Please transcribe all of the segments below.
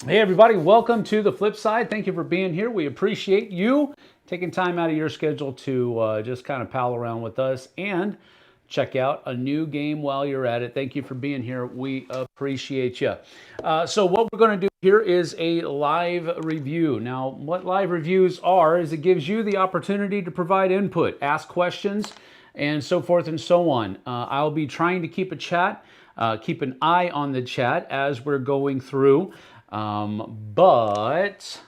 Hey everybody, welcome to the Flipside. Thank you for being here. We appreciate you taking time out of your schedule to just kind of pal around with us and check out a new game while you're at it. Thank you for being here. We appreciate you. So what we're going to do here is a live review. Now, what live reviews are is it gives you the opportunity to provide input, ask questions, and so forth and so on. I'll be trying to keep a chat, keep an eye on the chat as we're going through. But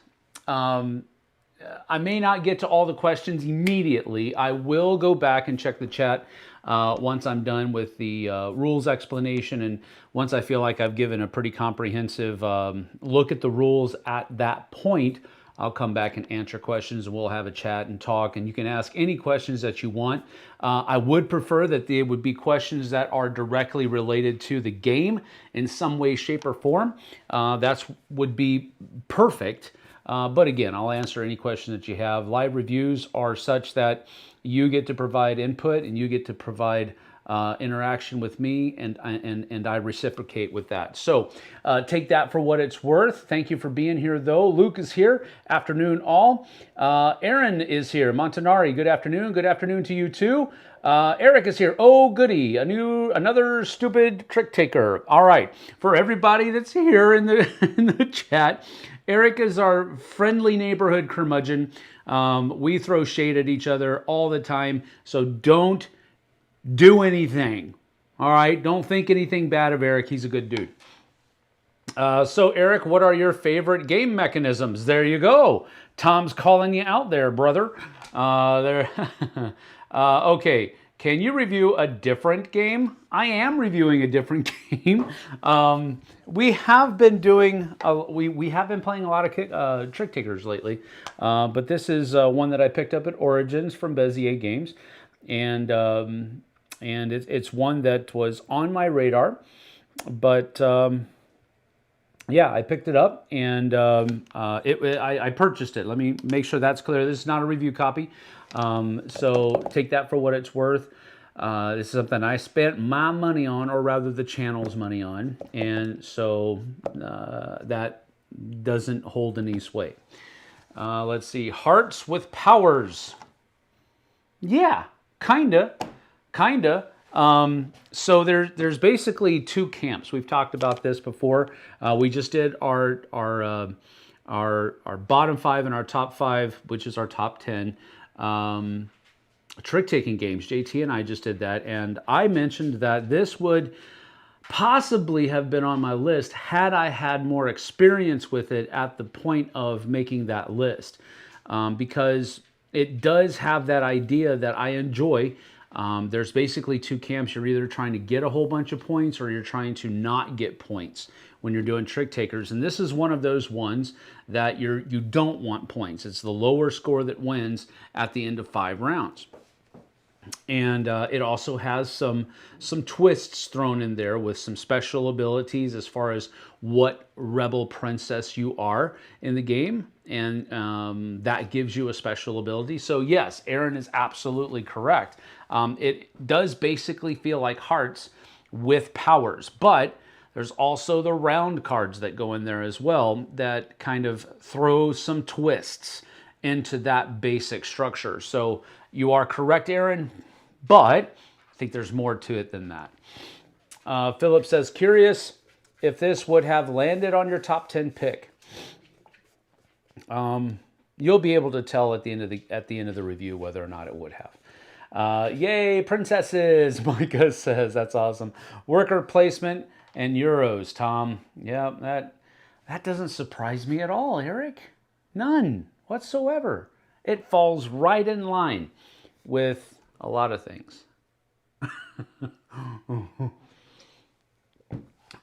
I may not get to all the questions immediately. I will go back and check the chat once I'm done with the rules explanation, and once I feel like I've given a pretty comprehensive look at the rules at that point, I'll come back and answer questions, and we'll have a chat and talk, and you can ask any questions that you want. I would prefer that they would be questions that are directly related to the game in some way, shape, or form. That would be perfect. But again, I'll answer any question that you have. Live reviews are such that you get to provide input and you get to provide interaction with me, and I reciprocate with that. So take that for what it's worth. Thank you for being here, though. Luke is here. Afternoon, all. Aaron is here. Montanari, good afternoon. Good afternoon to you, too. Eric is here. Oh, goody. Another stupid trick taker. All right. For everybody that's here in the chat, Eric is our friendly neighborhood curmudgeon. We throw shade at each other all the time, so don't do anything. All right? Don't think anything bad of Eric. He's a good dude. So, Eric, what are your favorite game mechanisms? There you go. Tom's calling you out there, brother. Okay. Can you review a different game? I am reviewing a different game. We have been doing, we have been playing a lot of trick takers lately, but this is one that I picked up at Origins from Bezier Games, and it's one that was on my radar, but yeah, I picked it up, and I purchased it. Let me make sure that's clear. This is not a review copy. So take that for what it's worth. This is something I spent my money on, or rather the channel's money on, and so that doesn't hold any sway. Let's see, Hearts with Powers. Yeah, kinda. So there's basically two camps. We've talked about this before. We just did our bottom five and our top five, which is our top 10. Trick-taking games. JT and I just did that, and I mentioned that this would possibly have been on my list had I had more experience with it at the point of making that list, because it does have that idea that I enjoy. There's basically two camps. You're either trying to get a whole bunch of points, or you're trying to not get points when you're doing trick takers. And this is one of those ones that you don't want points. It's the lower score that wins at the end of 5 rounds. And it also has some twists thrown in there with some special abilities as far as what rebel princess you are in the game, and that gives you a special ability. So yes, Aaron is absolutely correct. It does basically feel like Hearts with powers, but there's also the round cards that go in there as well that kind of throw some twists into that basic structure. So you are correct, Aaron, but I think there's more to it than that. Philip says, curious if this would have landed on your top 10 pick. You'll be able to tell at the end of the review whether or not it would have. Yay, princesses, Micah says. That's awesome. Worker placement and euros, Tom. Yeah, that doesn't surprise me at all, Eric. None whatsoever. It falls right in line with a lot of things.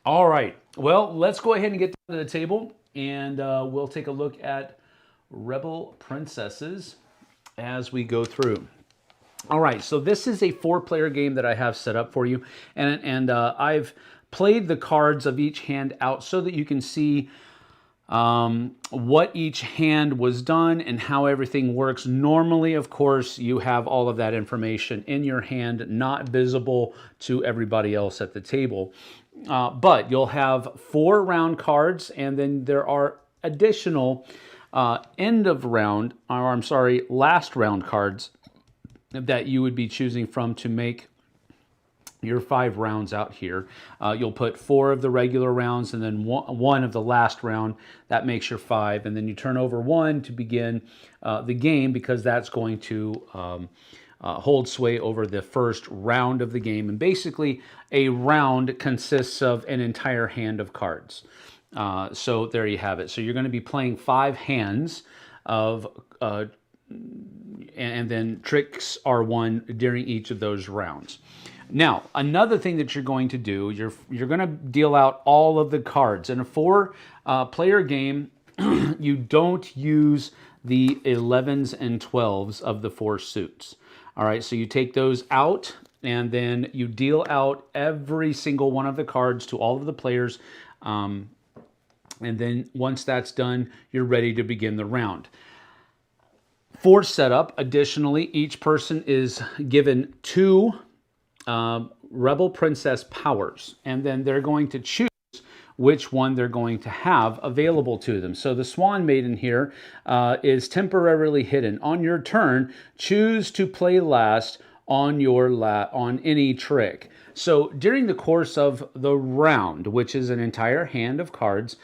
All right. Well, let's go ahead and get to the table, and we'll take a look at Rebel Princesses as we go through. All right. So this is a 4-player game that I have set up for you, and I've played the cards of each hand out so that you can see what each hand was done and how everything works. Normally, of course, you have all of that information in your hand, not visible to everybody else at the table. but you'll have 4 round cards, and then there are additional end of round, or I'm sorry, last round cards that you would be choosing from to make your 5 rounds out here. You'll put 4 of the regular rounds and then one of the last round. That makes your 5. And then you turn over 1 to begin the game, because that's going to hold sway over the first round of the game. And basically, a round consists of an entire hand of cards. So there you have it. So you're going to be playing 5 hands of and then tricks are won during each of those rounds. Now, another thing that you're going to do, you're going to deal out all of the cards. In a 4-player game, you don't use the 11s and 12s of the 4 suits. All right, so you take those out, and then you deal out every single one of the cards to all of the players. And then once that's done, you're ready to begin the round. For setup, additionally, each person is given 2 Rebel Princess powers, and then they're going to choose which one they're going to have available to them. So the Swan Maiden here is temporarily hidden. On your turn, choose to play last on on any trick. So during the course of the round, which is an entire hand of cards,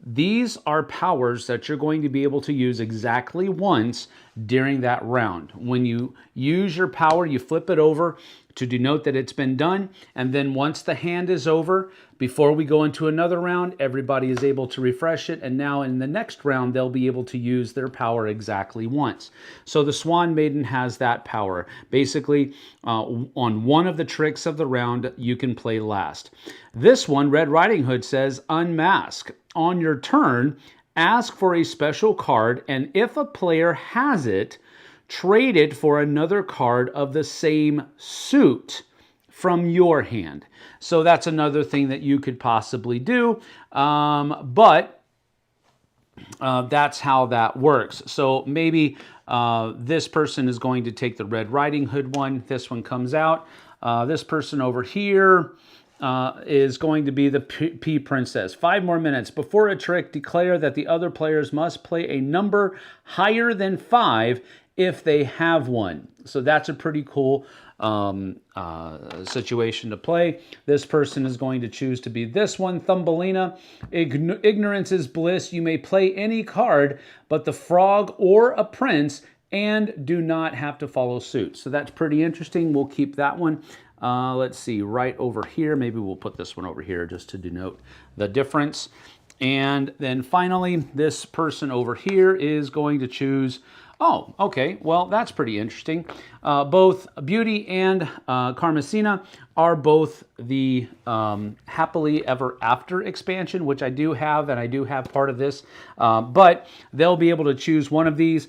these are powers that you're going to be able to use exactly once during that round. When you use your power, you flip it over to denote that it's been done. And then once the hand is over, before we go into another round, everybody is able to refresh it. And now in the next round, they'll be able to use their power exactly once. So the Swan Maiden has that power. Basically, on one of the tricks of the round, you can play last. This one, Red Riding Hood, says unmask. On your turn, ask for a special card, and if a player has it, trade it for another card of the same suit from your hand. So that's another thing that you could possibly do, but that's how that works. So maybe this person is going to take the Red Riding Hood one. This one comes out. This person over here is going to be the P Princess. 5 more minutes. Before a trick, declare that the other players must play a number higher than 5 if they have one. So that's a pretty cool situation to play. This person is going to choose to be this one, Thumbelina. Ignorance is bliss. You may play any card but the frog or a prince and do not have to follow suit. So that's pretty interesting. We'll keep that one. Let's see, right over here. Maybe we'll put this one over here just to denote the difference. And then finally, this person over here is going to choose, oh, okay, well, that's pretty interesting. Both Beauty and Carmesina are both the Happily Ever After expansion, which I do have, and I do have part of this, but they'll be able to choose one of these.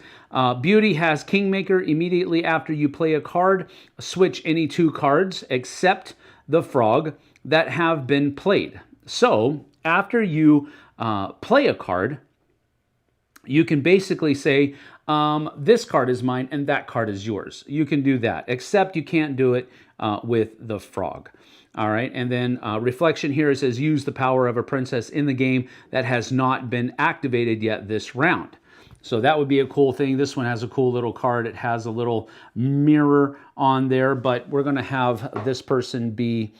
Beauty has Kingmaker. Immediately after you play a card, switch any 2 cards except the frog that have been played. So after you play a card, you can basically say, this card is mine and that card is yours. You can do that, except you can't do it with the frog. All right, and then reflection here, it says use the power of a princess in the game that has not been activated yet this round. So that would be a cool thing. This one has a cool little card. It has a little mirror on there, but we're going to have this person be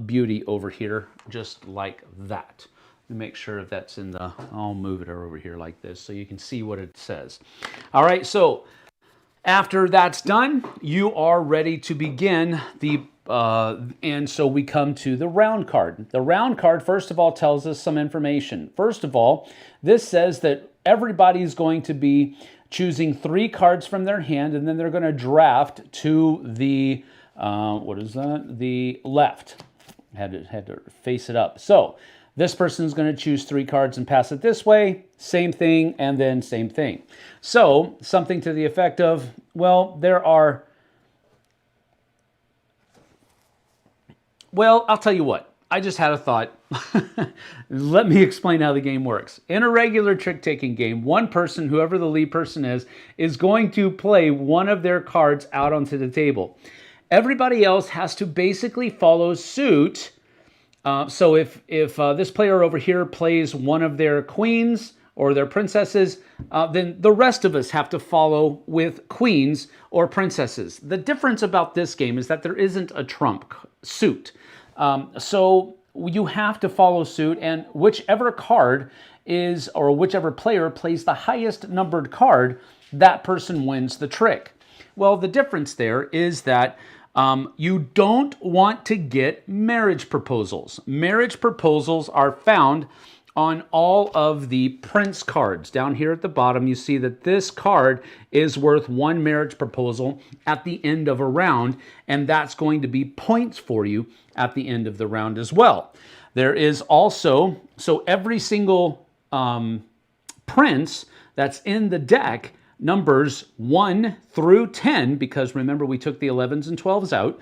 Beauty over here, just like that. Make sure that's in the, I'll move it over here like this so you can see what it says. All right, so after that's done, you are ready to begin the, and so we come to the round card. The round card, first of all, tells us some information. First of all, this says that everybody's going to be choosing 3 cards from their hand, and then they're going to draft to the, what is that? The left. Had to face it up. So this person's going to choose 3 cards and pass it this way, same thing, and then same thing. So something to the effect of, well, there are, well, I'll tell you what. I just had a thought. Let me explain how the game works. In a regular trick-taking game, one person, whoever the lead person is going to play one of their cards out onto the table. Everybody else has to basically follow suit So if this player over here plays one of their queens or their princesses, then the rest of us have to follow with queens or princesses. The difference about this game is that there isn't a trump suit. So you have to follow suit, and whichever card is, or whichever player plays the highest numbered card, that person wins the trick. Well, the difference there is that you don't want to get marriage proposals. Marriage proposals are found on all of the prince cards. Down here at the bottom, you see that this card is worth one marriage proposal at the end of a round, and that's going to be points for you at the end of the round as well. There is also, so every single prince that's in the deck, numbers 1 through 10, because remember we took the 11s and 12s out,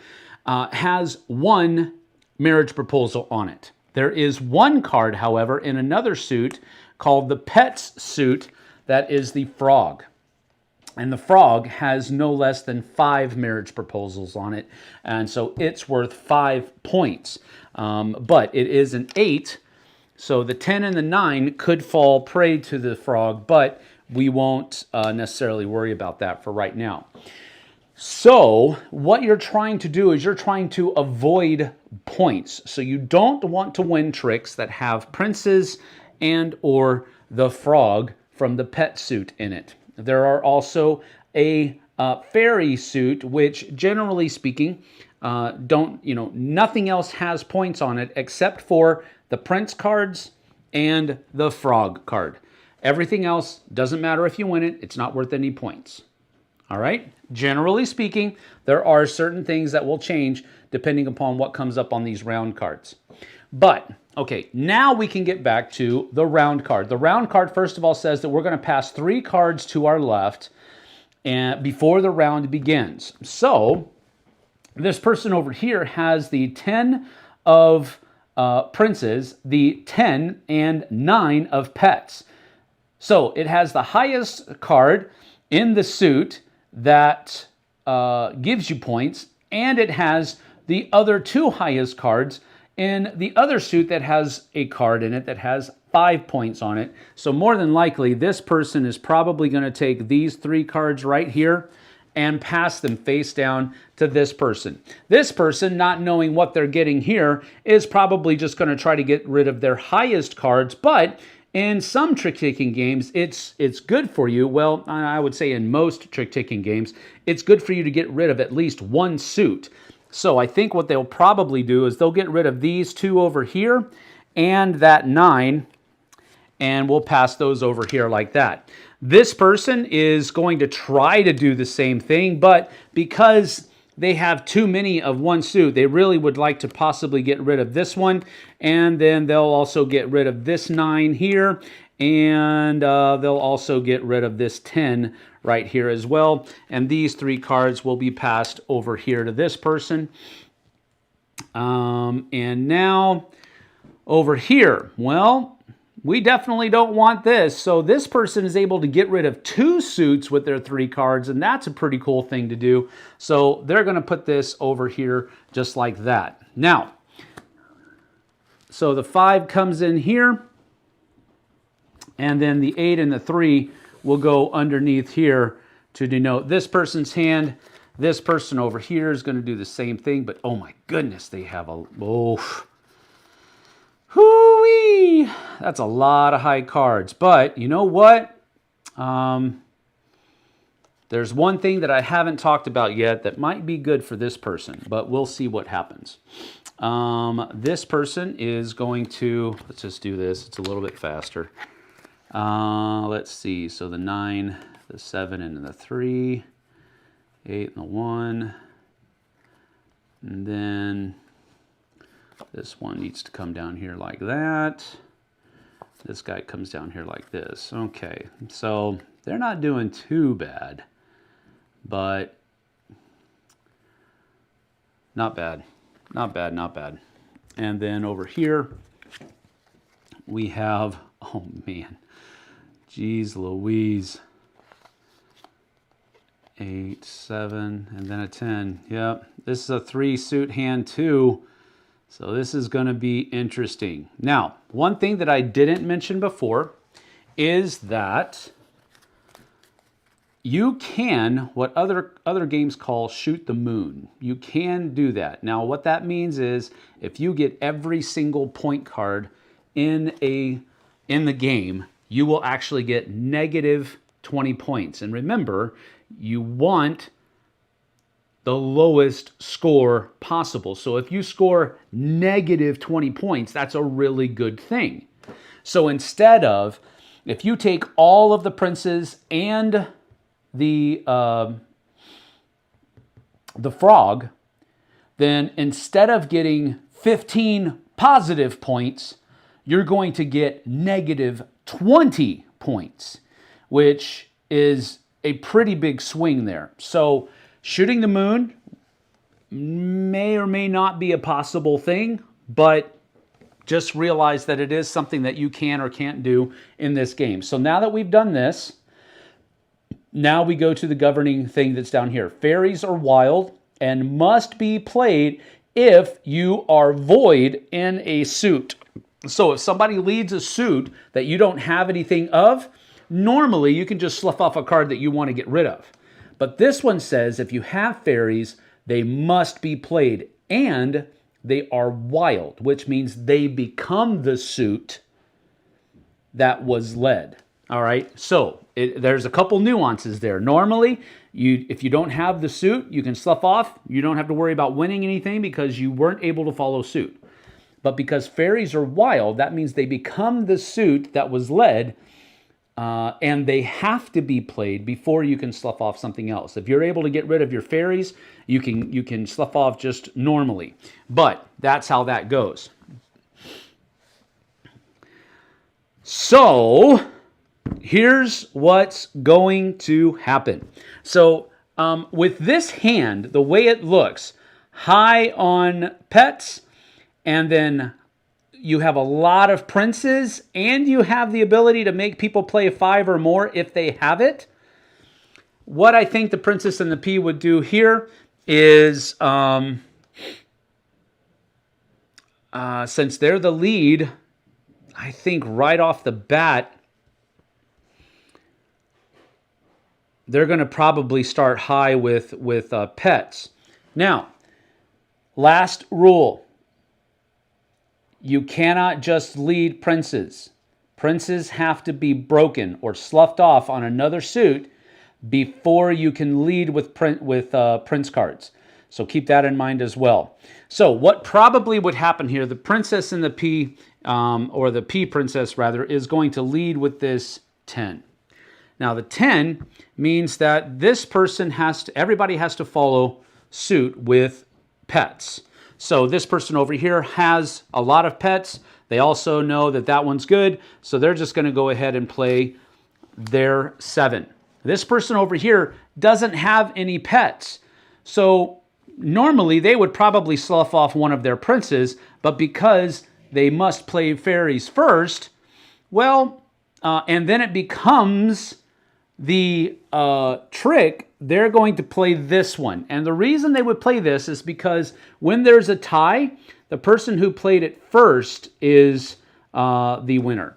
has one marriage proposal on it. There is one card, however, in another suit called the Pets suit that is the Frog. And the Frog has no less than 5 marriage proposals on it, and so it's worth 5 points. But it is an 8, so the 10 and the 9 could fall prey to the Frog, but we won't necessarily worry about that for right now. So what you're trying to do is you're trying to avoid points. So you don't want to win tricks that have princes and or the Frog from the Pet suit in it. There are also a fairy suit, which generally speaking, nothing else has points on it except for the prince cards and the Frog card. Everything else doesn't matter if you win it. It's not worth any points. All right? Generally speaking, there are certain things that will change depending upon what comes up on these round cards. But, okay, now we can get back to the round card. The round card, first of all, says that we're going to pass 3 cards to our left and before the round begins. So, this person over here has the 10 of princes, the 10 and 9 of pets. So it has the highest card in the suit that gives you points, and it has the other 2 highest cards in the other suit that has a card in it that has 5 points on it. So more than likely, this person is probably going to take these 3 cards right here and pass them face down to this person. This person, not knowing what they're getting here, is probably just going to try to get rid of their highest cards, but in some trick-taking games, it's good for you. Well, I would say in most trick-taking games, it's good for you to get rid of at least one suit. So I think what they'll probably do is they'll get rid of these 2 over here and that 9, and we'll pass those over here like that. This person is going to try to do the same thing, but because they have too many of one suit, they really would like to possibly get rid of this one, and then they'll also get rid of this 9 here, and they'll also get rid of this 10 right here as well, and these 3 cards will be passed over here to this person. And now over here, well, we definitely don't want this. So this person is able to get rid of 2 suits with their 3 cards, and that's a pretty cool thing to do. So they're going to put this over here just like that. Now, so the 5 comes in here, and then the 8 and the 3 will go underneath here to denote this person's hand. This person over here is going to do the same thing, but oh my goodness, they have a... Oh, hoo-wee! That's a lot of high cards. But you know what? There's one thing that I haven't talked about yet that might be good for this person, but we'll see what happens. This person is going to, let's just do this. It's a little bit faster. Let's see. So the 9, the 7, and the 3, 8 and the 1, and then this one needs to come down here like that. This guy comes down here like this. Okay, so they're not doing too bad, but not bad. Not bad, not bad. And then over here, we have, oh man, geez Louise. 8, 7, and then a 10. Yep, this is a 3 suit hand too. So this is going to be interesting. Now, one thing that I didn't mention before is that you can, what other games call shoot the moon. You can do that. Now, what that means is if you get every single point card in the game, you will actually get negative 20 points. And remember, you want the lowest score possible. So if you score negative 20 points, that's a really good thing. So instead of, if you take all of the princes and the frog, then instead of getting 15 positive points, you're going to get negative 20 points, which is a pretty big swing there. So shooting the moon may or may not be a possible thing, but just realize that it is something that you can or can't do in this game. So now that we've done this, now we go to the governing thing that's down here. Fairies are wild and must be played if you are void in a suit. So if somebody leads a suit that you don't have anything of, normally you can just slough off a card that you want to get rid of. But this one says if you have fairies, they must be played and they are wild, which means they become the suit that was led. All right, so there's a couple nuances there. Normally, if you don't have the suit, you can slough off. You don't have to worry about winning anything because you weren't able to follow suit. But because fairies are wild, that means they become the suit that was led, and they have to be played before you can slough off something else. If you're able to get rid of your fairies, you can slough off just normally. But that's how that goes. So here's what's going to happen. So with this hand, the way it looks, high on pets, and then you have a lot of princes, and you have the ability to make people play 5 or more if they have it. What I think the princess and the pea would do here is, since they're the lead, I think right off the bat, they're going to probably start high with pets. Now, last rule. You cannot just lead princes. Princes have to be broken or sloughed off on another suit before you can lead with prince cards. So keep that in mind as well. So what probably would happen here, the princess and the pea, or the pea princess rather, is going to lead with this 10. Now the 10 means that this person everybody has to follow suit with pets. So this person over here has a lot of pets. They also know that that one's good, so they're just going to go ahead and play their 7. This person over here doesn't have any pets. So normally they would probably slough off one of their princes, but because they must play fairies first, well, and then it becomes the trick, they're going to play this one. And the reason they would play this is because when there's a tie, the person who played it first is the winner.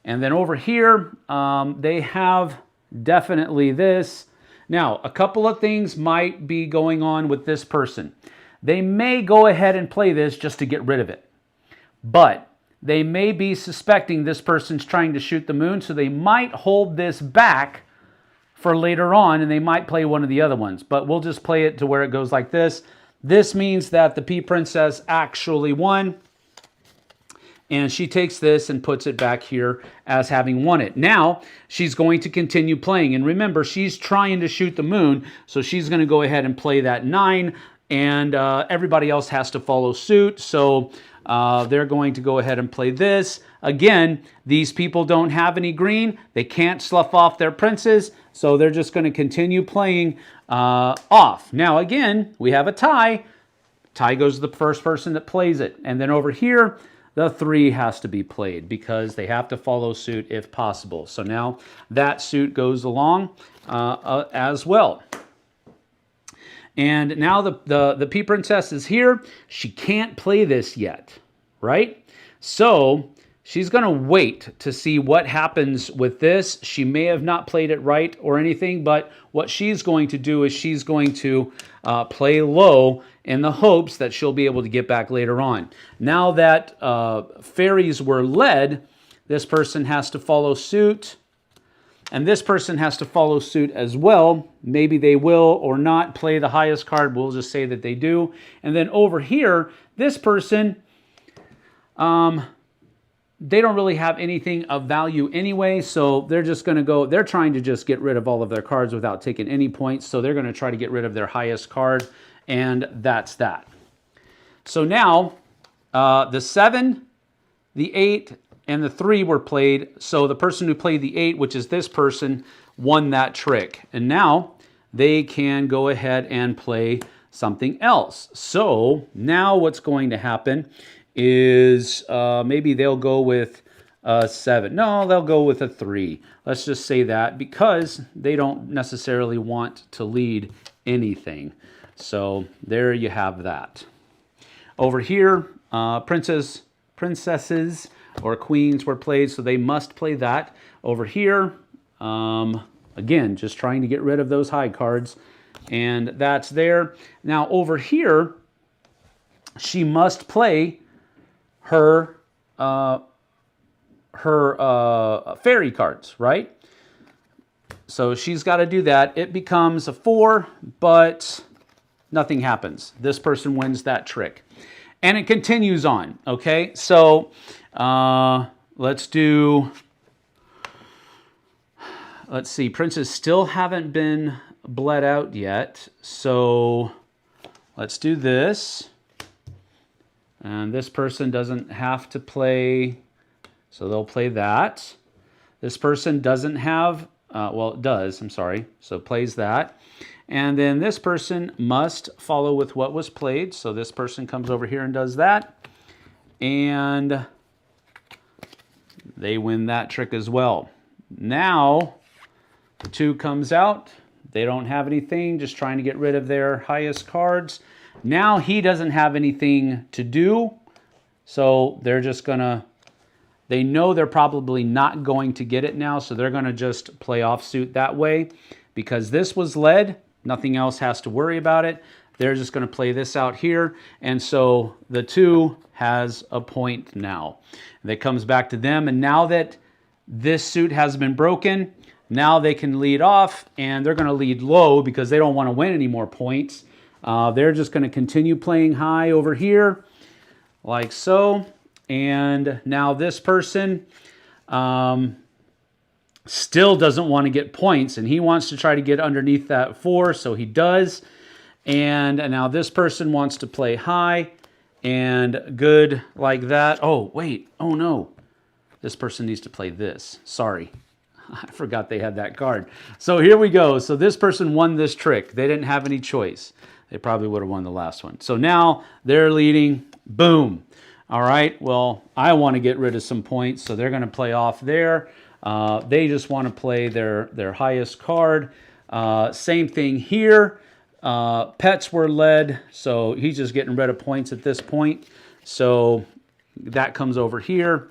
And then over here, they have definitely this. Now, a couple of things might be going on with this person. They may go ahead and play this just to get rid of it. But they may be suspecting this person's trying to shoot the moon, so they might hold this back for later on, and they might play one of the other ones. But we'll just play it to where it goes like this. This means that the pea princess actually won, and she takes this and puts it back here as having won it. Now, she's going to continue playing, and remember, she's trying to shoot the moon, so she's going to go ahead and play that 9, and everybody else has to follow suit, so they're going to go ahead and play this. Again, these people don't have any green. They can't slough off their princes, so they're just going to continue playing off. Now, again, we have a tie. Tie goes to the first person that plays it. And then over here, the 3 has to be played because they have to follow suit if possible. So now that suit goes along as well. And now the Pea Princess is here. She can't play this yet, right? So she's going to wait to see what happens with this. She may have not played it right or anything, but what she's going to do is she's going to play low in the hopes that she'll be able to get back later on. Now that fairies were led, this person has to follow suit. And this person has to follow suit as well. Maybe they will or not play the highest card. We'll just say that they do. And then over here, this person, they don't really have anything of value anyway, so they're just going to go, they're trying to just get rid of all of their cards without taking any points, so they're going to try to get rid of their highest card, and that's that. So now, the 7, the 8, and the 3 were played, so the person who played the 8, which is this person, won that trick. And now they can go ahead and play something else. So now what's going to happen is maybe they'll go with a 7. No, they'll go with a 3. Let's just say that, because they don't necessarily want to lead anything. So there you have that. Over here, princesses or queens were played, so they must play that. Over here, again, just trying to get rid of those high cards, and that's there. Now over here, she must play her fairy cards, right? So she's got to do that. It becomes a 4, but nothing happens. This person wins that trick. And it continues on, okay? So let's see, princes still haven't been bled out yet. So let's do this. And this person doesn't have to play, so they'll play that. This person doesn't have, well, it does, I'm sorry, so plays that. And then this person must follow with what was played, so this person comes over here and does that. And they win that trick as well. Now, the 2 comes out. They don't have anything, just trying to get rid of their highest cards. Now he doesn't have anything to do, so they're just going to, they know they're probably not going to get it now, so they're going to just play offsuit that way. Because this was led, nothing else has to worry about it. They're just going to play this out here, and so the 2 has a point now. That comes back to them, and now that this suit has been broken, now they can lead off, and they're going to lead low because they don't want to win any more points. They're just going to continue playing high over here, like so. And now this person still doesn't want to get points, and he wants to try to get underneath that 4, so he does. And now this person wants to play high, and good like that. Oh, wait. Oh, no. This person needs to play this. Sorry. I forgot they had that card. So here we go. So this person won this trick. They didn't have any choice. They probably would have won the last one. So now they're leading. Boom. All right. Well, I want to get rid of some points, so they're going to play off there. They just want to play their highest card. Same thing here. Pets were led, so he's just getting rid of points at this point. So that comes over here.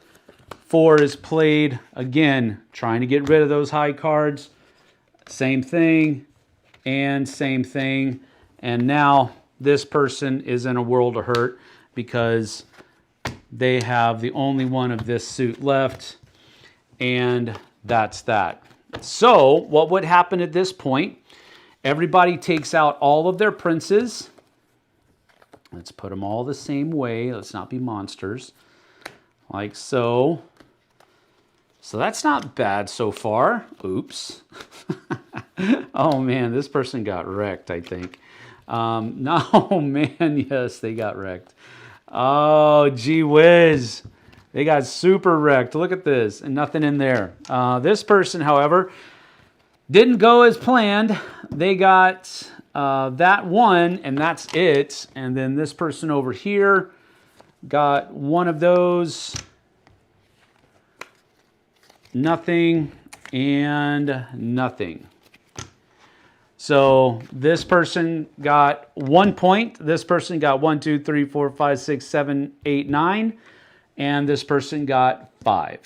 4 is played. Again, trying to get rid of those high cards. Same thing and same thing. And now this person is in a world of hurt because they have the only one of this suit left. And that's that. So what would happen at this point? Everybody takes out all of their princes. Let's put them all the same way. Let's not be monsters. Like so. So that's not bad so far. Oops. Oh man, this person got wrecked, I think. No, man, yes, they got wrecked. Oh, gee whiz. They got super wrecked. Look at this, and nothing in there. This person, however, didn't go as planned. They got that one, and that's it. And then this person over here got one of those. Nothing and nothing. So this person got 1 point. This person got 1, 2, 3, 4, 5, 6, 7, 8, 9. And this person got 5.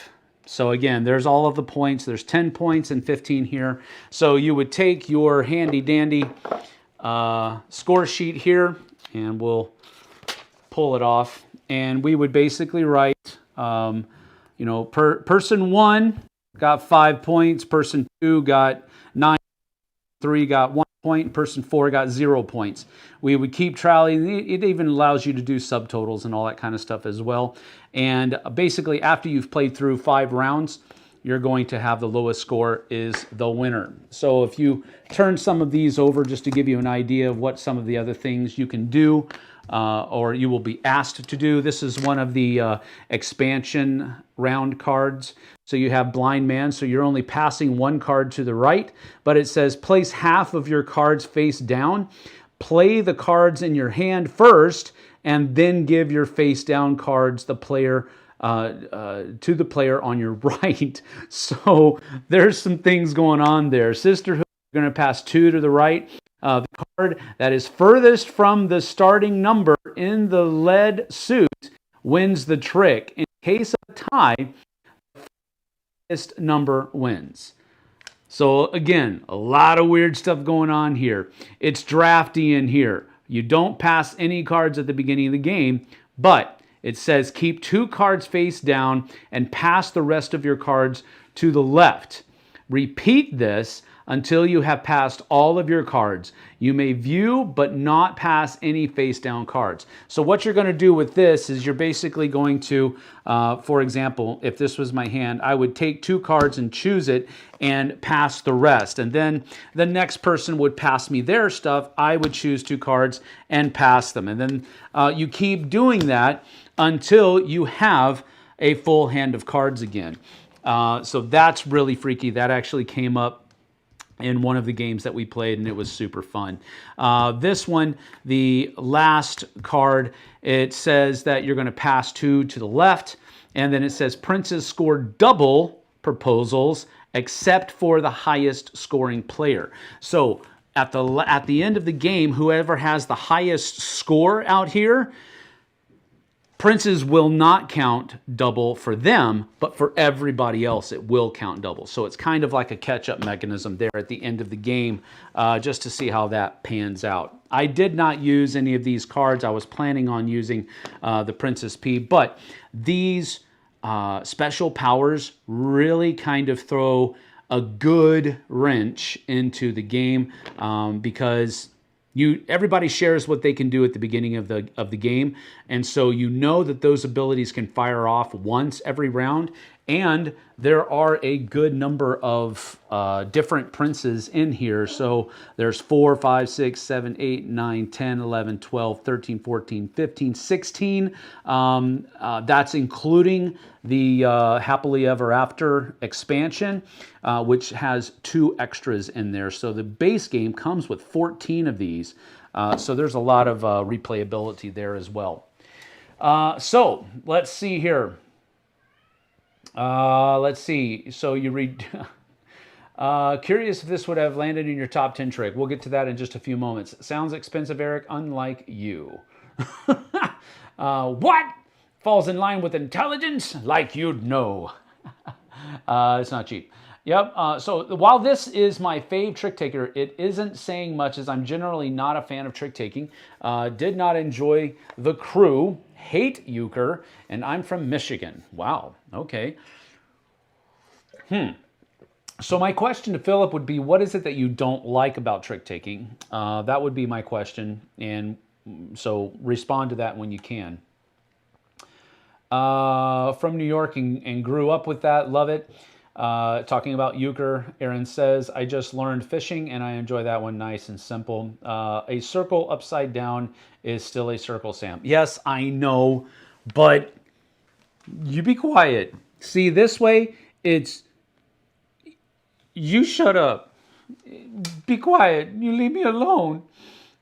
So again, there's all of the points. There's 10 points and 15 here. So you would take your handy dandy score sheet here, and we'll pull it off. And we would basically write, you know, person 1 got 5 points, person 2 got 9, 3 got 1 point, person 4 got 0 points. We would keep tallying. It even allows you to do subtotals and all that kind of stuff as well. And basically, after you've played through 5 rounds, you're going to have the lowest score is the winner. So if you turn some of these over just to give you an idea of what some of the other things you can do, or you will be asked to do. This is one of the expansion round cards. So you have Blind Man, so you're only passing 1 card to the right, but it says place half of your cards face down. Play the cards in your hand first, and then give your face down cards to the player on your right. So there's some things going on there. Sisterhood, you're going to pass 2 to the right. The card that is furthest from the starting number in the lead suit wins the trick. In case of a tie, the furthest number wins. So again, a lot of weird stuff going on here. It's drafty in here. You don't pass any cards at the beginning of the game, but it says keep 2 cards face down and pass the rest of your cards to the left. Repeat this until you have passed all of your cards. You may view but not pass any face down cards. So what you're going to do with this is you're basically going to, for example, if this was my hand, I would take 2 cards and choose it and pass the rest. And then the next person would pass me their stuff. I would choose 2 cards and pass them. And then you keep doing that until you have a full hand of cards again. So that's really freaky. That actually came up in one of the games that we played, and it was super fun. This one, the last card, it says that you're going to pass 2 to the left, and then it says princes score double proposals except for the highest scoring player. So at the end of the game, whoever has the highest score out here, princes will not count double for them, but for everybody else, it will count double. So it's kind of like a catch-up mechanism there at the end of the game, just to see how that pans out. I did not use any of these cards. I was planning on using the Princess P, but these special powers really kind of throw a good wrench into the game, because everybody shares what they can do at the beginning of the game, and so you know that those abilities can fire off once every round, and there are a good number of different princes in here. So there's 4, 5, 6, 7, 8, 9, 10, 11, 12, 13, 14, 15, 16. That's including the Happily Ever After expansion, which has 2 extras in there. So the base game comes with 14 of these. So there's a lot of replayability there as well. So let's see here. Let's see. So you read... curious if this would have landed in your top 10 trick. We'll get to that in just a few moments. Sounds expensive, Eric, unlike you. What? Falls in line with intelligence? Like you'd know. It's not cheap. Yep. So while this is my fave trick taker, it isn't saying much, as I'm generally not a fan of trick taking. Did not enjoy The Crew. Hate euchre. And I'm from Michigan. Wow. Okay. So my question to Philip would be, what is it that you don't like about trick taking? That would be my question. And so respond to that when you can. From New York and grew up with that. Love it. Talking about euchre, Aaron says, I just learned fishing and I enjoy that one. Nice and simple. A circle upside down is still a circle, Sam. Yes, I know, but you be quiet. See, this way, it's, you shut up. Be quiet. You leave me alone.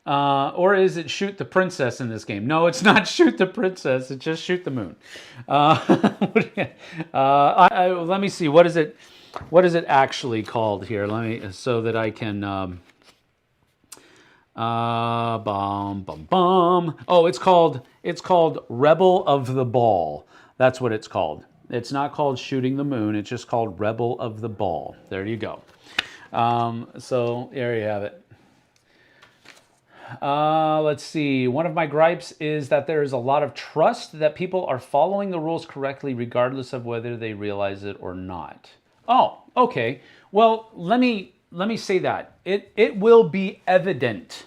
Or is it shoot the princess in this game? No, it's not shoot the princess. It's just shoot the moon. Let me see. What is it actually called here? Let me, so that I can Bum, bum, bum. Oh, it's called Rebel of the Ball. That's what it's called. It's not called Shooting the Moon. It's just called Rebel of the Ball. There you go. So there you have it. Let's see. One of my gripes is that there is a lot of trust that people are following the rules correctly, regardless of whether they realize it or not. Oh, okay. Well, let me say that it will be evident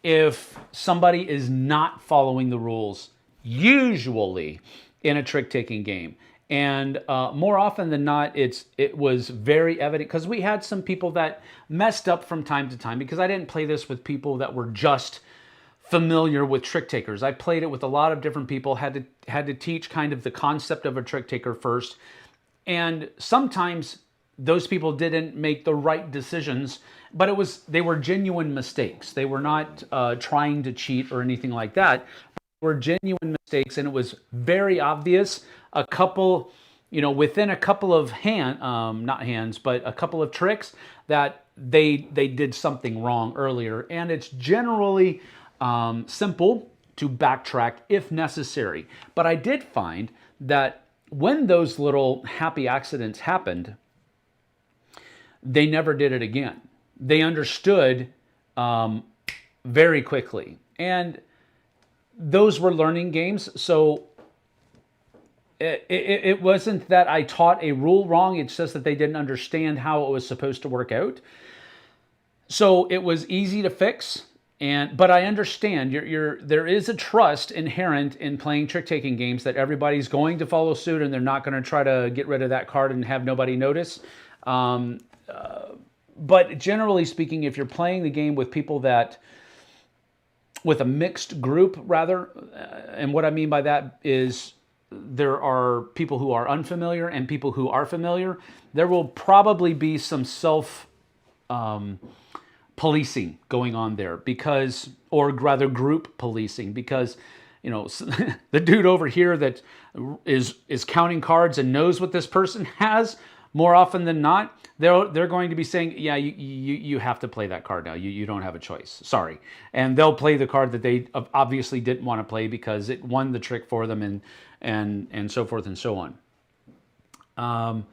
if somebody is not following the rules, usually in a trick-taking game. And more often than not, it was very evident because we had some people that messed up from time to time, because I didn't play this with people that were just familiar with trick takers. I played it with a lot of different people, had to teach kind of the concept of a trick taker first. And sometimes those people didn't make the right decisions, but they were genuine mistakes. They were not trying to cheat or anything like that. Were genuine mistakes, and it was very obvious. A couple, within a couple of a couple of tricks that they did something wrong earlier, and it's generally simple to backtrack if necessary. But I did find that when those little happy accidents happened, they never did it again. They understood very quickly, and those were learning games, so it wasn't that I taught a rule wrong. It's just that they didn't understand how it was supposed to work out. So it was easy to fix, but I understand there is a trust inherent in playing trick-taking games that everybody's going to follow suit, and they're not going to try to get rid of that card and have nobody notice. But generally speaking, if you're playing the game with people with a mixed group, rather, and what I mean by that is there are people who are unfamiliar and people who are familiar, there will probably be some policing going on there, or rather group policing, because the dude over here that is counting cards and knows what this person has, more often than not, they're going to be saying, yeah, you have to play that card now. You don't have a choice. Sorry. And they'll play the card that they obviously didn't want to play because it won the trick for them, and so forth and so on.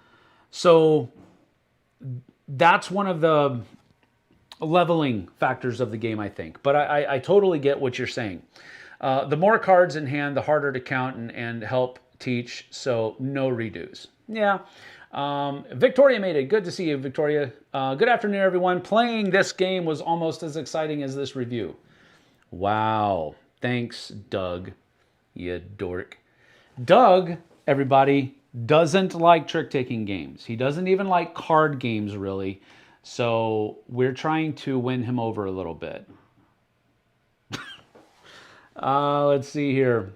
So that's one of the leveling factors of the game, I think. But I totally get what you're saying. The more cards in hand, the harder to count and help teach. So no redos. Yeah. Victoria made it. Good to see you, Victoria. Good afternoon, everyone. Playing this game was almost as exciting as this review. Wow. Thanks, Doug. You dork. Doug, everybody, doesn't like trick-taking games. He doesn't even like card games, really. So we're trying to win him over a little bit. Let's see here.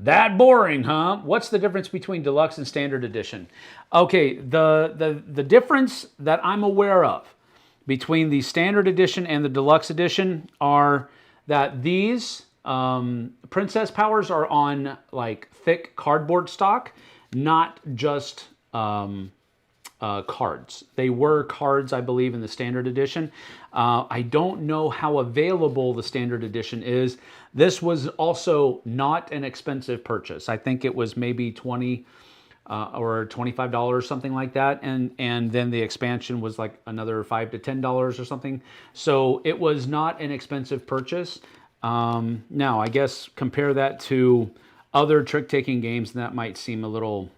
That boring, huh? What's the difference between Deluxe and Standard Edition? Okay, the difference that I'm aware of between the Standard Edition and the Deluxe Edition are that these Princess Powers are on like thick cardboard stock, not just cards. They were cards, I believe, in the Standard Edition. I don't know how available the Standard Edition is. This was also not an expensive purchase. I think it was maybe $20 or $25, something like that. And then the expansion was like another $5 to $10 or something. So it was not an expensive purchase. Now, I guess compare that to other trick-taking games, and that might seem a little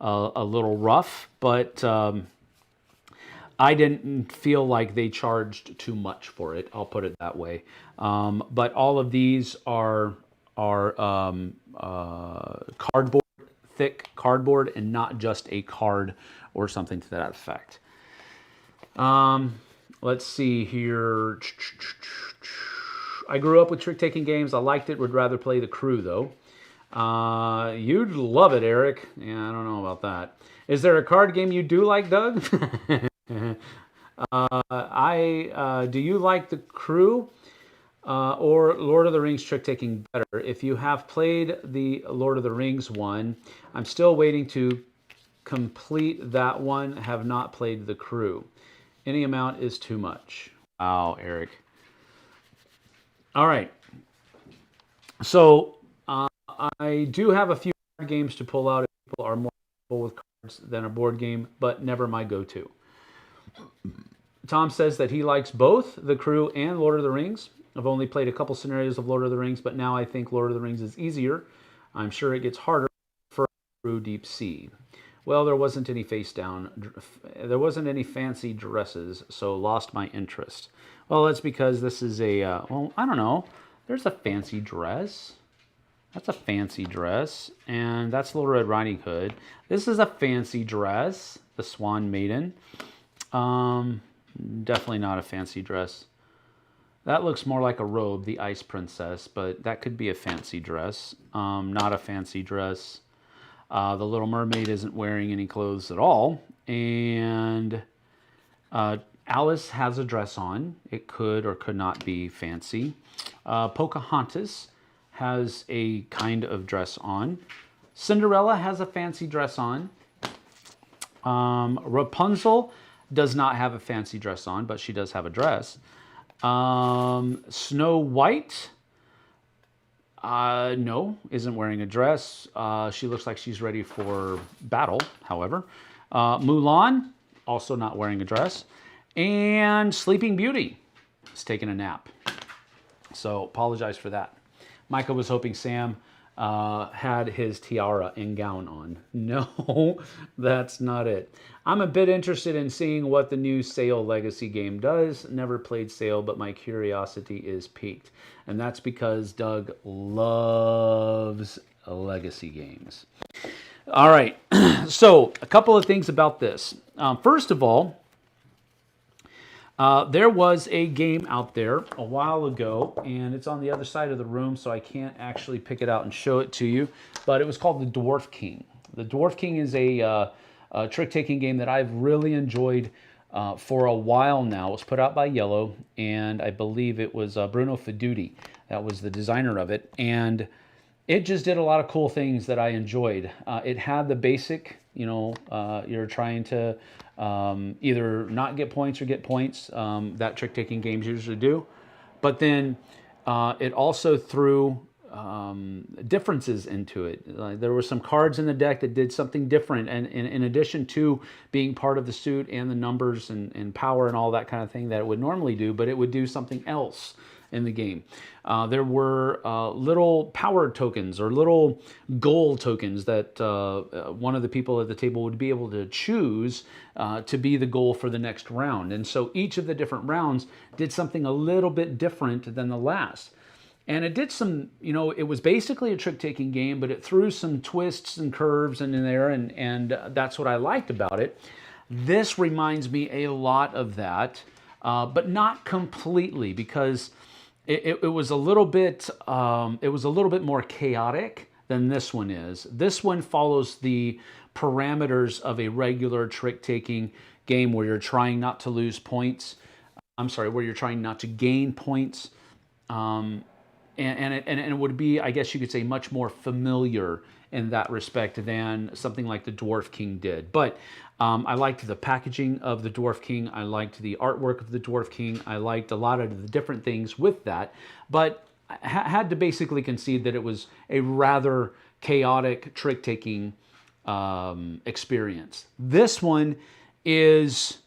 rough, but I didn't feel like they charged too much for it. I'll put it that way. But all of these are cardboard, thick cardboard, and not just a card or something to that effect. Let's see here. I grew up with trick-taking games. I liked it. Would rather play the crew, though. You'd love it, Eric. Yeah, I don't know about that. Is there a card game you do like, Doug? Do you like the crew or Lord of the Rings trick-taking better? If you have played the Lord of the Rings one, I'm still waiting to complete that one. Have not played the crew. Any amount is too much. Wow, Eric. All right. So I do have a few card games to pull out if people are more comfortable with cards than a board game, but never my go-to. Tom says that he likes both The Crew and Lord of the Rings. I've only played a couple scenarios of Lord of the Rings, but now I think Lord of the Rings is easier. I'm sure it gets harder for Crew Deep Sea. Well, there wasn't any face down. There wasn't any fancy dresses, so lost my interest. Well, that's because this is a, well, I don't know. There's a fancy dress. That's a fancy dress. And that's Little Red Riding Hood. This is a fancy dress. The Swan Maiden. Definitely not a fancy dress. That looks more like a robe, the Ice Princess, but that could be a fancy dress. Not a fancy dress. The Little Mermaid isn't wearing any clothes at all. And Alice has a dress on. It could or could not be fancy. Pocahontas has a kind of dress on. Cinderella has a fancy dress on. Rapunzel does not have a fancy dress on, but she does have a dress. Snow White, no, isn't wearing a dress. She looks like she's ready for battle, however. Mulan, also not wearing a dress. And Sleeping Beauty is taking a nap. So apologize for that. Micah was hoping Sam had his tiara and gown on. No, that's not it. I'm a bit interested in seeing what the new Sail Legacy game does. Never played Sail, but my curiosity is piqued. And that's because Doug loves Legacy games. All right, so a couple of things about this. First of all, there was a game out there a while ago, and it's on the other side of the room, so I can't actually pick it out and show it to you, but it was called The Dwarf King. The Dwarf King is a trick-taking game that I've really enjoyed for a while now. It was put out by Yellow, and I believe it was Bruno Feduti that was the designer of it, and it just did a lot of cool things that I enjoyed. It had the basic, you're trying to either not get points or get points, that trick-taking games usually do. But then it also threw differences into it. There were some cards in the deck that did something different, and in addition to being part of the suit and the numbers and power and all that kind of thing that it would normally do, but it would do something else in the game. There were little power tokens or little goal tokens that one of the people at the table would be able to choose to be the goal for the next round. And so each of the different rounds did something a little bit different than the last. And it did some, it was basically a trick-taking game, but it threw some twists and curves in there, and that's what I liked about it. This reminds me a lot of that, but not completely, because it was a little bit more chaotic than this one is. This one follows the parameters of a regular trick-taking game where you're trying not to lose points. Where you're trying not to gain points. And it would be, I guess you could say, much more familiar in that respect than something like the Dwarf King did. But I liked the packaging of the Dwarf King. I liked the artwork of the Dwarf King. I liked a lot of the different things with that. But I had to basically concede that it was a rather chaotic trick-taking experience. This one is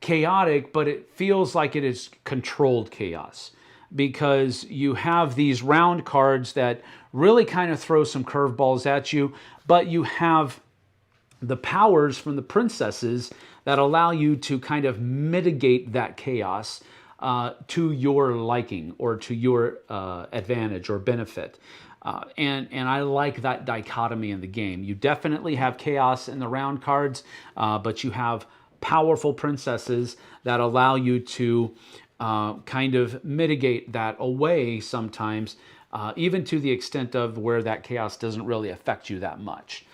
chaotic, but it feels like it is controlled chaos, because you have these round cards that really kind of throw some curveballs at you, but you have the powers from the princesses that allow you to kind of mitigate that chaos to your liking or to your advantage or benefit. And I like that dichotomy in the game. You definitely have chaos in the round cards, but you have powerful princesses that allow you to kind of mitigate that away sometimes, even to the extent of where that chaos doesn't really affect you that much.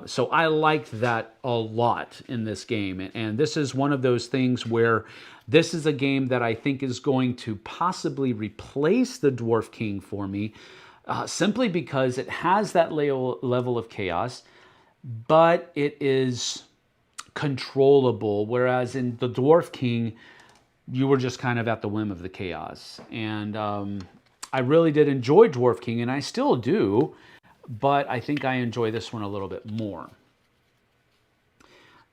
So I liked that a lot in this game. And this is one of those things where this is a game that I think is going to possibly replace the Dwarf King for me, simply because it has that level of chaos, but it is controllable. Whereas in the Dwarf King, you were just kind of at the whim of the chaos. And I really did enjoy Dwarf King, and I still do, but I think I enjoy this one a little bit more.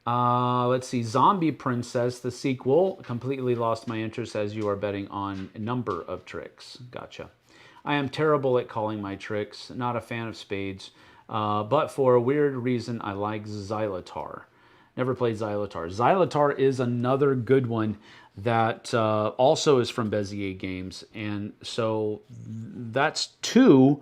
Let's see, Zombie Princess, the sequel, completely lost my interest as you are betting on a number of tricks. Gotcha. I am terrible at calling my tricks, not a fan of spades, but for a weird reason I like Xylotar. Never played Xylotar. Xylotar is another good one that also is from Bezier Games, and so that's two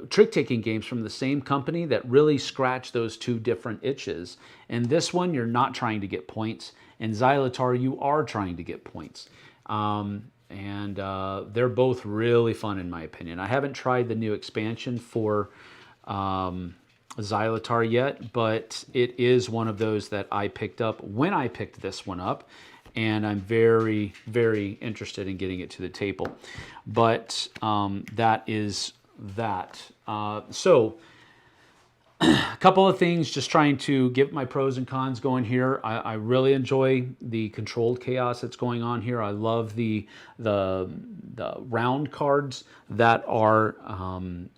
trick-taking games from the same company that really scratch those two different itches. And this one, you're not trying to get points. And Xylotar, you are trying to get points. They're both really fun, in my opinion. I haven't tried the new expansion for Xylotar yet, but it is one of those that I picked up when I picked this one up. And I'm very, very interested in getting it to the table. But that is that. So a couple of things, just trying to get my pros and cons going here. I really enjoy the controlled chaos that's going on here. I love the round cards that are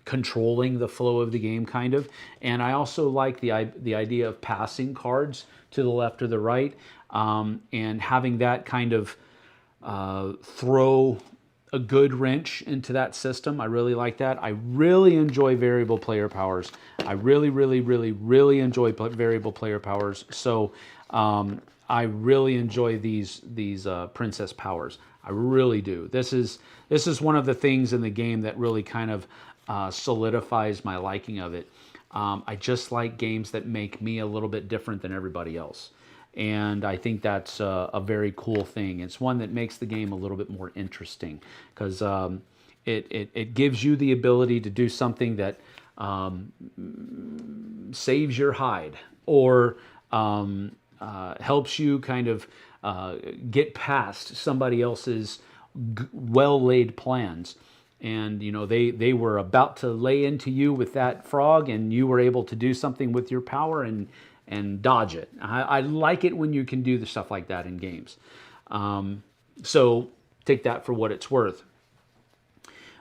controlling the flow of the game, kind of. And I also like the idea of passing cards to the left or the right. And having that kind of throw a good wrench into that system. I really like that. I really enjoy variable player powers. I really, really, really, really enjoy variable player powers. So I really enjoy these princess powers. I really do. This is one of the things in the game that really kind of solidifies my liking of it. I just like games that make me a little bit different than everybody else. And I think that's a very cool thing. It's one that makes the game a little bit more interesting because it gives you the ability to do something that saves your hide or helps you kind of get past somebody else's well-laid plans. And, you know, they were about to lay into you with that frog, and you were able to do something with your power and dodge it. I like it when you can do the stuff like that in games. So take that for what it's worth.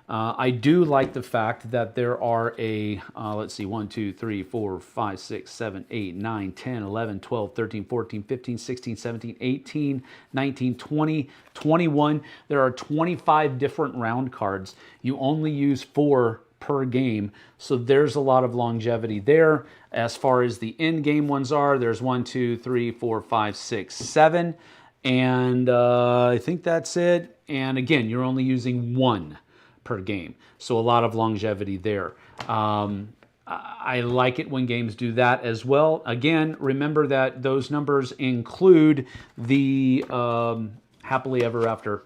I do like the fact that there are let's see, 1, 2, 3, 4, 5, 6, 7, 8, 9, 10, 11, 12, 13, 14, 15, 16, 17, 18, 19, 20, 21. There are 25 different round cards. You only use 4 per game, so there's a lot of longevity there. As far as the in-game ones are, there's 1, 2, 3, 4, 5, 6, 7, and I think that's it. And again, you're only using 1 per game, so a lot of longevity there. I like it when games do that as well. Again, remember that those numbers include the happily ever after,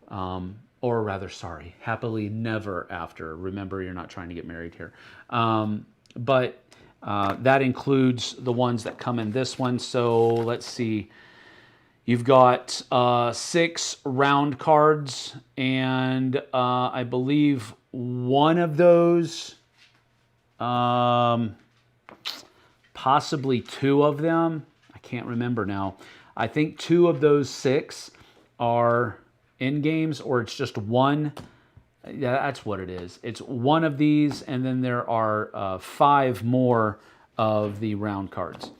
or rather, sorry, happily never after. Remember, you're not trying to get married here. But that includes the ones that come in this one. So let's see. You've got 6 round cards, and I believe one of those, possibly 2 of them, I can't remember now. I think 2 of those 6 are in games, or it's just 1. Yeah, that's what it is. It's 1 of these, and then there are 5 more of the round cards.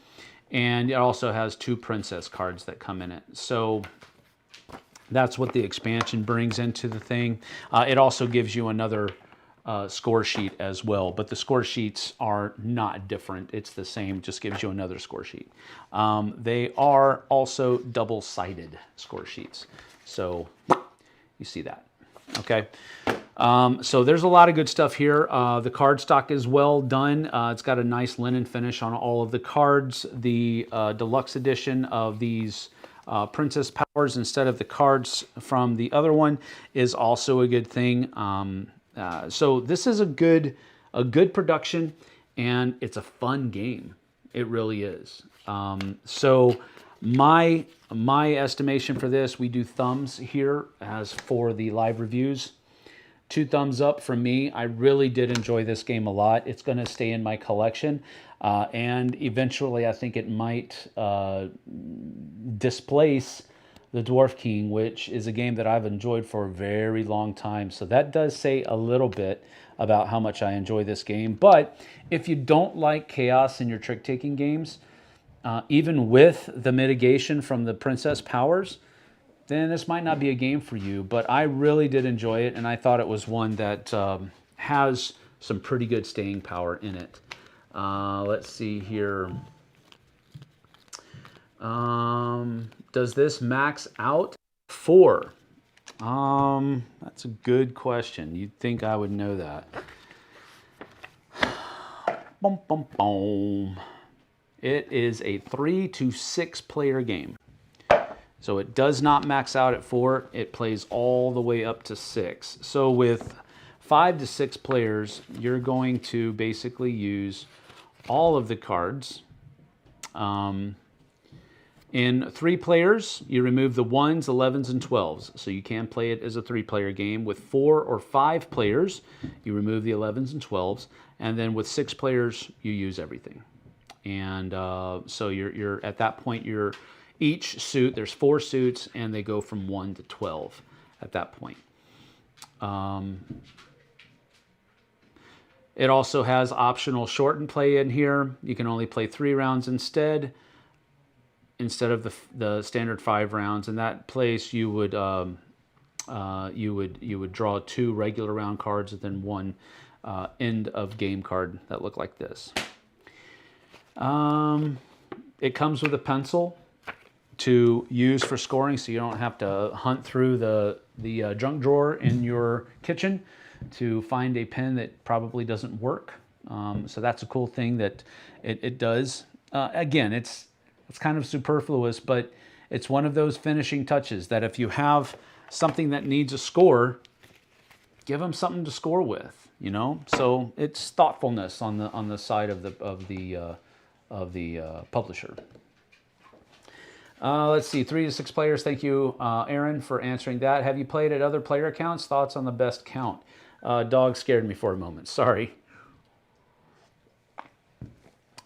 And it also has 2 princess cards that come in it. So that's what the expansion brings into the thing. It also gives you another score sheet as well, but the score sheets are not different. It's the same, just gives you another score sheet. They are also double-sided score sheets. So you see that. Okay. So there's a lot of good stuff here. The card stock is well done. It's got a nice linen finish on all of the cards. The deluxe edition of these princess powers instead of the cards from the other one is also a good thing. So this is a good production, and it's a fun game. It really is. So my estimation for this, we do thumbs here as for the live reviews. 2 thumbs up from me. I really did enjoy this game a lot. It's going to stay in my collection. And eventually I think it might displace the Dwarf King, which is a game that I've enjoyed for a very long time. So that does say a little bit about how much I enjoy this game. But if you don't like chaos in your trick-taking games, even with the mitigation from the Princess Powers, then this might not be a game for you. But I really did enjoy it, and I thought it was one that has some pretty good staying power in it. Let's see here. Does this max out? 4. That's a good question. You'd think I would know that. Boom, boom, boom. It is a 3 to 6 player game. So it does not max out at 4. It plays all the way up to 6. So with 5 to 6 players, you're going to basically use all of the cards. In 3 players, you remove the 1s, 11s, and 12s. So you can play it as a 3-player game. With 4 or 5 players, you remove the 11s and 12s. And then with 6 players, you use everything. And so you're at that point, each suit, there's 4 suits, and they go from 1 to 12 at that point. It also has optional shorten play in here. You can only play 3 rounds instead of the standard 5 rounds. In that place, you would draw 2 regular round cards and then 1 end of game card that look like this. It comes with a pencil to use for scoring, so you don't have to hunt through the junk drawer in your kitchen to find a pen that probably doesn't work. So that's a cool thing that it does. Again, it's kind of superfluous, but it's one of those finishing touches that if you have something that needs a score, give them something to score with, you know. So it's thoughtfulness on the side of the publisher. Let's see, 3 to 6 players. Thank you, Aaron, for answering that. Have you played at other player counts? Thoughts on the best count? Dog scared me for a moment. Sorry.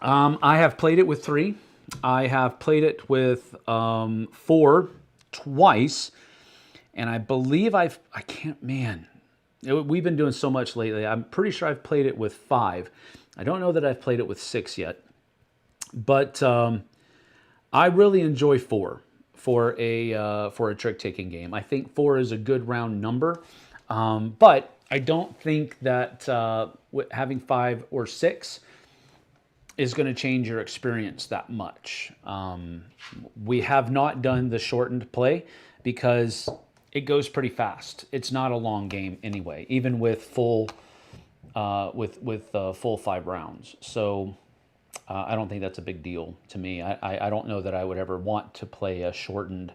I have played it with 3. I have played it with 4 twice, and I believe we've been doing so much lately. I'm pretty sure I've played it with 5. I don't know that I've played it with 6 yet, but I really enjoy 4 for a trick-taking game. I think 4 is a good round number, but I don't think that having 5 or 6 is going to change your experience that much. We have not done the shortened play because it goes pretty fast. It's not a long game anyway, even with full 5 rounds. So I don't think that's a big deal to me. I don't know that I would ever want to play a shortened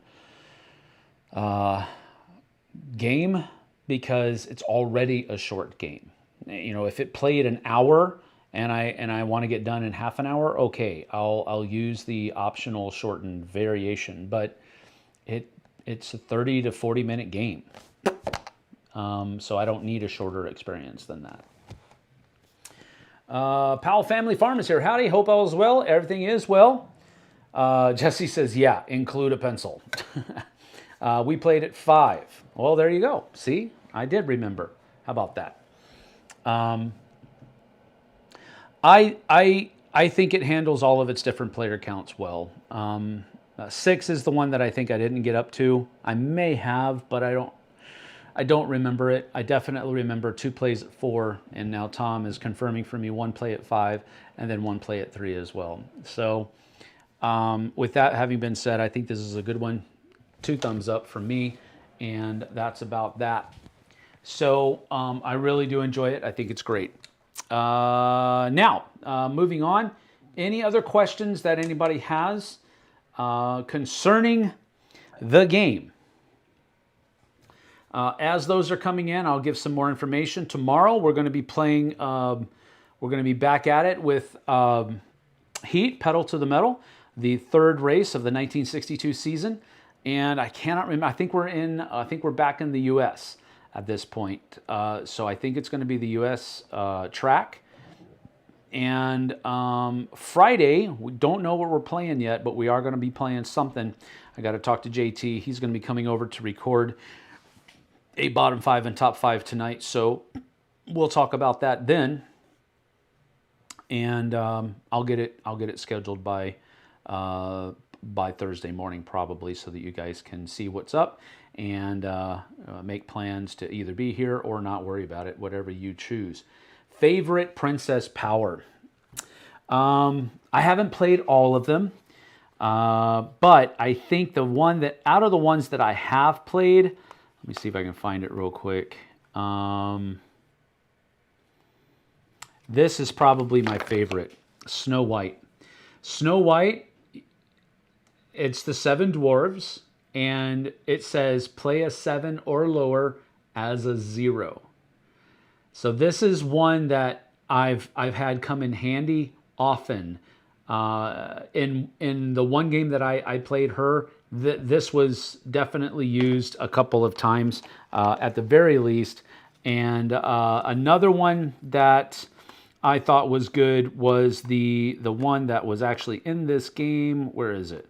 game because it's already a short game. You know, if it played an hour and I want to get done in half an hour, okay, I'll use the optional shortened variation, but it's a 30 to 40 minute game. So I don't need a shorter experience than that. Powell Family Farm is here. Howdy, hope all is well. Everything is well. Jesse says, yeah, include a pencil. We played at 5. Well, there you go. See, I did remember. How about that? I think it handles all of its different player counts well. 6 is the one that I think I didn't get up to. I may have, but I don't remember it. I definitely remember 2 plays at 4, and now Tom is confirming for me 1 play at 5, and then 1 play at 3 as well. So with that having been said, I think this is a good one. 2 thumbs up from me, and that's about that. So I really do enjoy it. I think it's great. Now, moving on. Any other questions that anybody has concerning the game? As those are coming in, I'll give some more information. Tomorrow, we're going to be playing, we're going to be back at it with Heat, Pedal to the Metal, the 3rd race of the 1962 season. And I cannot remember, I think we're back in the U.S. at this point. So I think it's going to be the U.S. track. And Friday, we don't know what we're playing yet, but we are going to be playing something. I got to talk to JT. He's going to be coming over to record a bottom 5 and top 5 tonight. So we'll talk about that then. And I'll get it scheduled by Thursday morning probably, so that you guys can see what's up and make plans to either be here or not worry about it, whatever you choose. Favorite princess power. I haven't played all of them, but I think the one that, out of the ones that I have played, let me see if I can find it real quick. This is probably my favorite, Snow White. Snow White, it's the 7 dwarves, and it says play a 7 or lower as a 0. So this is one that I've had come in handy often. In the one game that I played her, this was definitely used a couple of times at the very least. And another one that I thought was good was the one that was actually in this game. Where is it?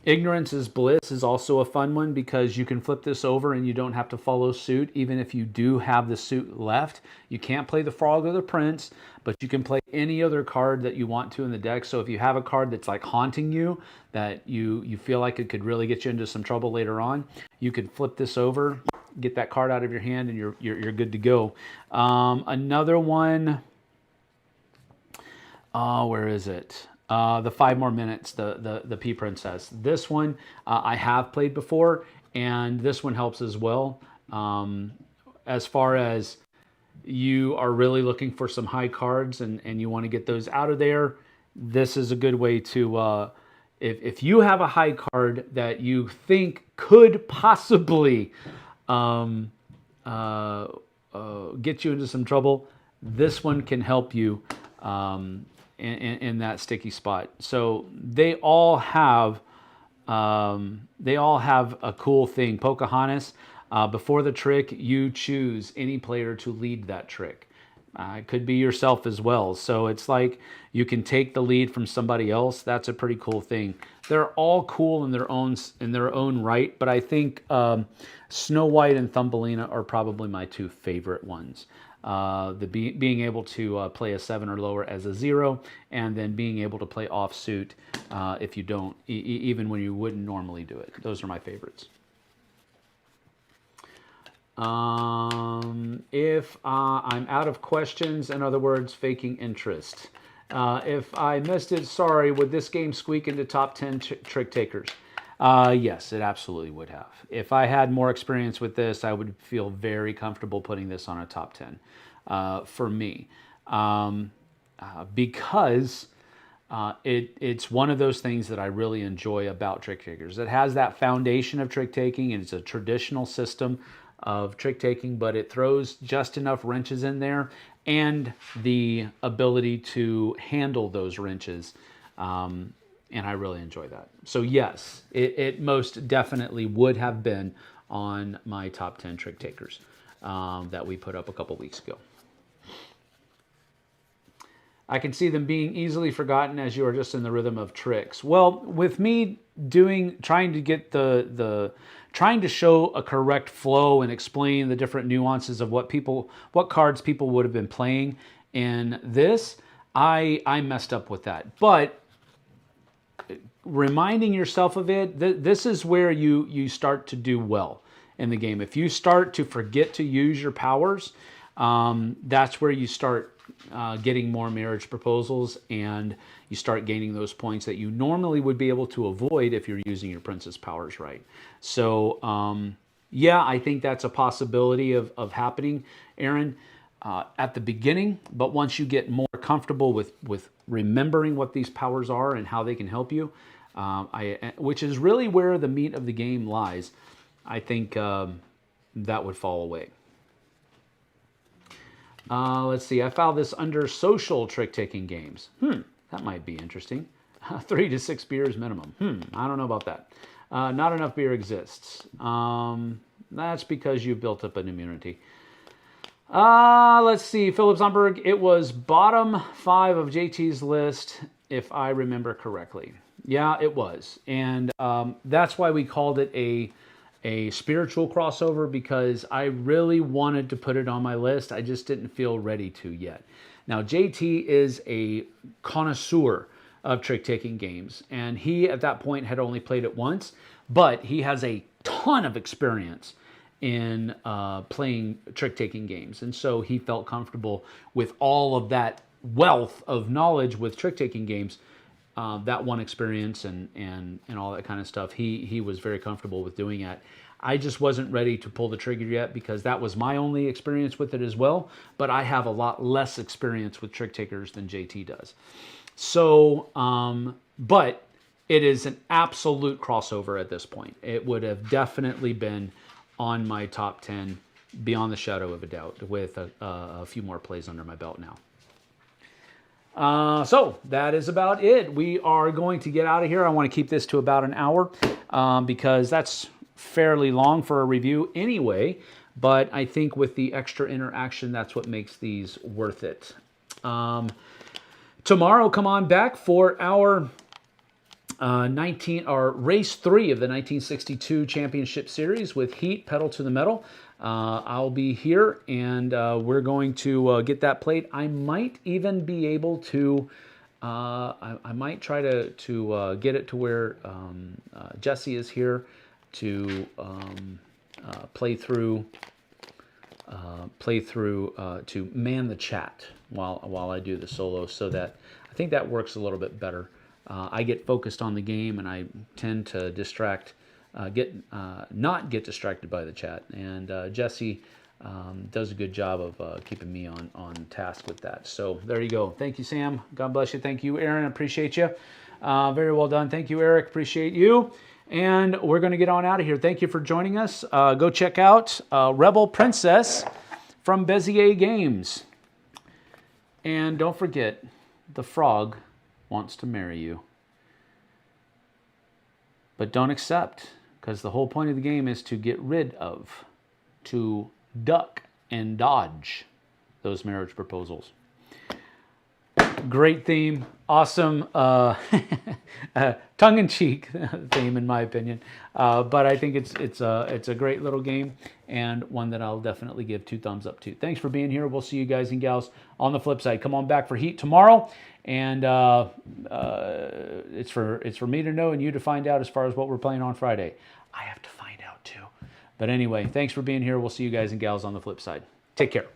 Ignorance is Bliss is also a fun one, because you can flip this over and you don't have to follow suit. Even if you do have the suit left, you can't play the Frog or the Prince, but you can play any other card that you want to in the deck. So if you have a card that's like haunting you, that you feel like it could really get you into some trouble later on, you could flip this over, get that card out of your hand, and you're good to go. Another one, where is it? The 5 more minutes, the P Princess. This one I have played before, and this one helps as well. As far as you are really looking for some high cards and you want to get those out of there, this is a good way to, if you have a high card that you think could possibly get you into some trouble, this one can help you in that sticky spot. So they all have a cool thing. Pocahontas, before the trick, you choose any player to lead that trick. It could be yourself as well. So it's like you can take the lead from somebody else. That's a pretty cool thing. They're all cool in their own right, but I think Snow White and Thumbelina are probably my 2 favorite ones. Being able to play a 7 or lower as a 0, and then being able to play offsuit if you don't, even when you wouldn't normally do it. Those are my favorites. If I'm out of questions, in other words, faking interest. If I missed it, sorry, would this game squeak into top 10 trick takers? Yes, it absolutely would have. If I had more experience with this, I would feel very comfortable putting this on a top 10 for me. Because it's one of those things that I really enjoy about trick takers. It has that foundation of trick taking, and it's a traditional system of trick taking, but it throws just enough wrenches in there and the ability to handle those wrenches. And I really enjoy that. So yes, it most definitely would have been on my top 10 trick takers that we put up a couple weeks ago. I can see them being easily forgotten as you are just in the rhythm of tricks. Well, with me trying to get trying to show a correct flow and explain the different nuances of what cards people would have been playing in this, I messed up with that. But reminding yourself of it, this is where you start to do well in the game. If you start to forget to use your powers, that's where you start getting more marriage proposals, and you start gaining those points that you normally would be able to avoid if you're using your princess powers right. So yeah, I think that's a possibility of happening, Aaron, at the beginning. But once you get more comfortable with remembering what these powers are and how they can help you, which is really where the meat of the game lies, I think that would fall away. Let's see, I found this under social trick-taking games. That might be interesting. 3 to 6 beers minimum. I don't know about that. Not enough beer exists. That's because you've built up an immunity. Let's see. Philip Zumberg, it was bottom 5 of JT's list, if I remember correctly. Yeah, it was. And that's why we called it a spiritual crossover, because I really wanted to put it on my list. I just didn't feel ready to yet. Now, JT is a connoisseur of trick-taking games, and he, at that point, had only played it once, but he has a ton of experience in playing trick-taking games. And so he felt comfortable with all of that wealth of knowledge with trick-taking games, that one experience and all that kind of stuff. He was very comfortable with doing that. I just wasn't ready to pull the trigger yet, because that was my only experience with it as well. But I have a lot less experience with trick takers than JT does. So, but it is an absolute crossover at this point. It would have definitely been on my top 10 beyond the shadow of a doubt, with a few more plays under my belt now. So that is about it. We are going to get out of here. I want to keep this to about an hour, because that's fairly long for a review anyway, but I think with the extra interaction, that's what makes these worth it. Tomorrow, come on back for our race 3 of the 1962 Championship Series with Heat Pedal to the Metal. I'll be here, and we're going to get that played. I might even be able to, I might try to get it to where Jesse is here to play through to man the chat while I do the solo, so that I think that works a little bit better. I get focused on the game, and I tend to not get distracted by the chat. And Jesse does a good job of keeping me on task with that. So there you go. Thank you, Sam. God bless you. Thank you, Aaron. Appreciate you. Very well done. Thank you, Eric. Appreciate you. And we're going to get on out of here. Thank you for joining us. Go check out Rebel Princess from Bezier Games. And don't forget, the frog wants to marry you. But don't accept, because the whole point of the game is to get rid of, to duck and dodge those marriage proposals. Great theme, awesome, tongue-in-cheek theme in my opinion, but I think it's a great little game, and one that I'll definitely give 2 thumbs up to. Thanks for being here. We'll see you guys and gals on the flip side. Come on back for Heat tomorrow, and it's for me to know and you to find out as far as what we're playing on Friday. I have to find out too. But anyway, thanks for being here. We'll see you guys and gals on the flip side. Take care.